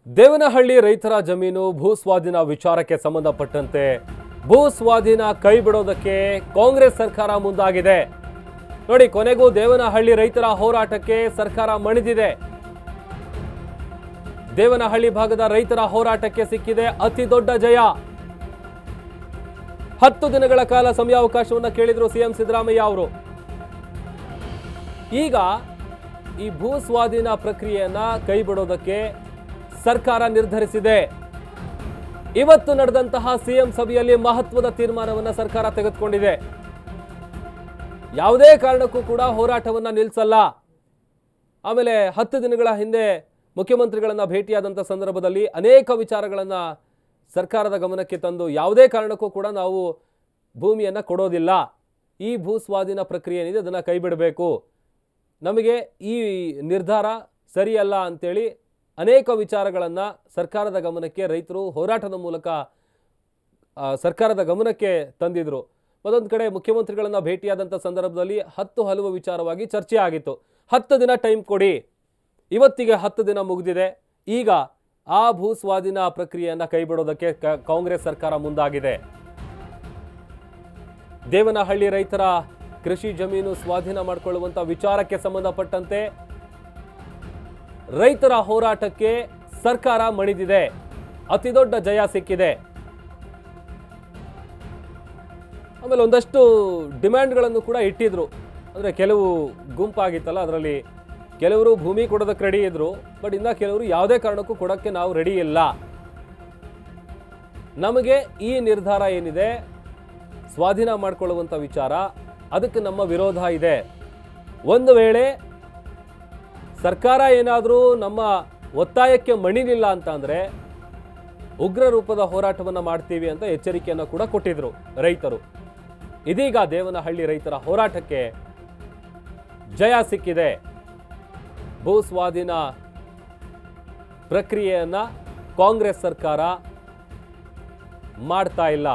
ದೇವನಹಳ್ಳಿ ರೈತರ ಜಮೀನು ಭೂಸ್ವಾಧೀನ ವಿಚಾರಕ್ಕೆ ಸಂಬಂಧಪಟ್ಟಂತೆ ಭೂಸ್ವಾಧೀನ ಕೈ ಬಿಡೋದಕ್ಕೆ ಕಾಂಗ್ರೆಸ್ ಸರ್ಕಾರ ಮುಂದಾಗಿದೆ. ನೋಡಿ, ಕೊನೆಗೂ ದೇವನಹಳ್ಳಿ ರೈತರ ಹೋರಾಟಕ್ಕೆ ಸರ್ಕಾರ ಮಣಿದಿದೆ. ದೇವನಹಳ್ಳಿ ಭಾಗದ ರೈತರ ಹೋರಾಟಕ್ಕೆ ಸಿಕ್ಕಿದೆ ಅತಿ ದೊಡ್ಡ ಜಯ. 10 ದಿನಗಳ ಕಾಲ ಸಮಯಾವಕಾಶವನ್ನು ಕೇಳಿದ್ರು ಸಿಎಂ ಸಿದ್ದರಾಮಯ್ಯ ಅವರು. ಈಗ ಈ ಭೂಸ್ವಾಧೀನ ಪ್ರಕ್ರಿಯೆಯನ್ನ ಕೈ ಬಿಡೋದಕ್ಕೆ ಸರ್ಕಾರ ನಿರ್ಧರಿಸಿದೆ. ಇವತ್ತು ನಡೆದಂತಹ ಸಿಎಂ ಸಭೆಯಲ್ಲಿ ಮಹತ್ವದ ತೀರ್ಮಾನವನ್ನು ಸರ್ಕಾರ ತೆಗೆದುಕೊಂಡಿದೆ. ಯಾವುದೇ ಕಾರಣಕ್ಕೂ ಕೂಡ ಹೋರಾಟವನ್ನ ನಿಲ್ಲಿಸಲ್ಲ. ಆಮೇಲೆ 10 ದಿನಗಳ ಹಿಂದೆ ಮುಖ್ಯಮಂತ್ರಿಗಳನ್ನ ಭೇಟಿಯಾದಂಥ ಸಂದರ್ಭದಲ್ಲಿ ಅನೇಕ ವಿಚಾರಗಳನ್ನ ಸರ್ಕಾರದ ಗಮನಕ್ಕೆ ತಂದು ಯಾವುದೇ ಕಾರಣಕ್ಕೂ ಕೂಡ ನಾವು ಭೂಮಿಯನ್ನ ಕೊಡೋದಿಲ್ಲ, ಈ ಭೂಸ್ವಾಧೀನ ಪ್ರಕ್ರಿಯೆ ಏನಿದೆ ಅದನ್ನ ಕೈ ಬಿಡಬೇಕು, ನಮಗೆ ಈ ನಿರ್ಧಾರ ಸರಿಯಲ್ಲ ಅಂತೇಳಿ ಅನೇಕ ವಿಚಾರಗಳನ್ನು ಸರ್ಕಾರದ ಗಮನಕ್ಕೆ ರೈತರು ಹೋರಾಟದ ಮೂಲಕ ಸರ್ಕಾರದ ಗಮನಕ್ಕೆ ತಂದಿದ್ರು. ಮತ್ತೊಂದು ಕಡೆ ಮುಖ್ಯಮಂತ್ರಿಗಳನ್ನ ಭೇಟಿಯಾದಂಥ ಸಂದರ್ಭದಲ್ಲಿ 10 ಹಲವು ವಿಚಾರವಾಗಿ ಚರ್ಚೆ ಆಗಿತ್ತು. 10 ದಿನ ಟೈಮ್ ಕೊಡಿ. ಇವತ್ತಿಗೆ 10 ದಿನ ಮುಗಿದಿದೆ. ಈಗ ಆ ಭೂಸ್ವಾಧೀನ ಪ್ರಕ್ರಿಯೆಯನ್ನು ಕೈಬಿಡೋದಕ್ಕೆ ಕಾಂಗ್ರೆಸ್ ಸರ್ಕಾರ ಮುಂದಾಗಿದೆ. ದೇವನಹಳ್ಳಿ ರೈತರ ಕೃಷಿ ಜಮೀನು ಸ್ವಾಧೀನ ಮಾಡಿಕೊಳ್ಳುವಂಥ ವಿಚಾರಕ್ಕೆ ಸಂಬಂಧಪಟ್ಟಂತೆ ರೈತರ ಹೋರಾಟಕ್ಕೆ ಸರ್ಕಾರ ಮಣಿದಿದೆ. ಅತಿ ದೊಡ್ಡ ಜಯ ಸಿಕ್ಕಿದೆ. ಆಮೇಲೆ ಒಂದಷ್ಟು ಡಿಮ್ಯಾಂಡ್ಗಳನ್ನು ಕೂಡ ಇಟ್ಟಿದ್ರು. ಅಂದರೆ ಕೆಲವು ಗುಂಪಾಗಿತ್ತಲ್ಲ, ಅದರಲ್ಲಿ ಕೆಲವರು ಭೂಮಿ ಕೊಡೋದಕ್ಕೆ ರೆಡಿ ಇದ್ರು, ಬಟ್ ಇನ್ನು ಕೆಲವರು ಯಾವುದೇ ಕಾರಣಕ್ಕೂ ಕೊಡೋಕ್ಕೆ ನಾವು ರೆಡಿ ಇಲ್ಲ, ನಮಗೆ ಈ ನಿರ್ಧಾರ ಏನಿದೆ ಸ್ವಾಧೀನ ಮಾಡಿಕೊಳ್ಳುವಂಥ ವಿಚಾರ, ಅದಕ್ಕೆ ನಮ್ಮ ವಿರೋಧ ಇದೆ. ಒಂದು ವೇಳೆ ಸರ್ಕಾರ ಏನಾದರೂ ನಮ್ಮ ಒತ್ತಾಯಕ್ಕೆ ಮಣಿಲಿಲ್ಲ ಅಂತ ಅಂದರೆ ಉಗ್ರ ರೂಪದ ಹೋರಾಟವನ್ನು ಮಾಡ್ತೀವಿ ಅಂತ ಎಚ್ಚರಿಕೆಯನ್ನು ಕೂಡ ಕೊಟ್ಟಿದ್ರು ರೈತರು. ಇದೀಗ ದೇವನಹಳ್ಳಿ ರೈತರ ಹೋರಾಟಕ್ಕೆ ಜಯ ಸಿಕ್ಕಿದೆ. ಭೂಸ್ವಾಧೀನ ಪ್ರಕ್ರಿಯೆಯನ್ನು ಕಾಂಗ್ರೆಸ್ ಸರ್ಕಾರ ಮಾಡ್ತಾ ಇಲ್ಲ.